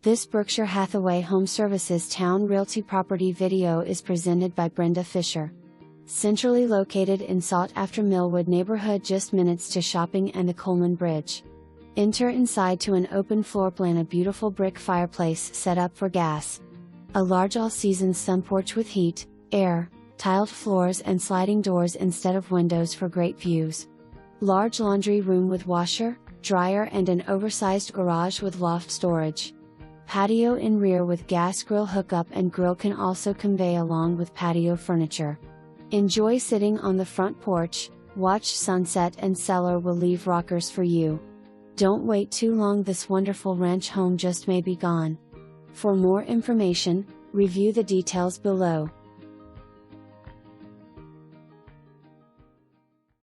This Berkshire Hathaway HomeServices Towne Realty property video is presented by Brenda Fisher. Centrally located in sought-after Millwood neighborhood, just minutes to shopping and the Coleman Bridge. Enter inside to an open floor plan, a beautiful brick fireplace set up for gas. A large all-season sun porch with heat, air, tiled floors and sliding doors instead of windows for great views. Large laundry room with washer, dryer and an oversized garage with loft storage. Patio in rear with gas grill hookup and grill can also convey along with patio furniture. Enjoy sitting on the front porch, watch sunset, and cellar will leave rockers for you. Don't wait too long, this wonderful ranch home just may be gone. For more information, review the details below.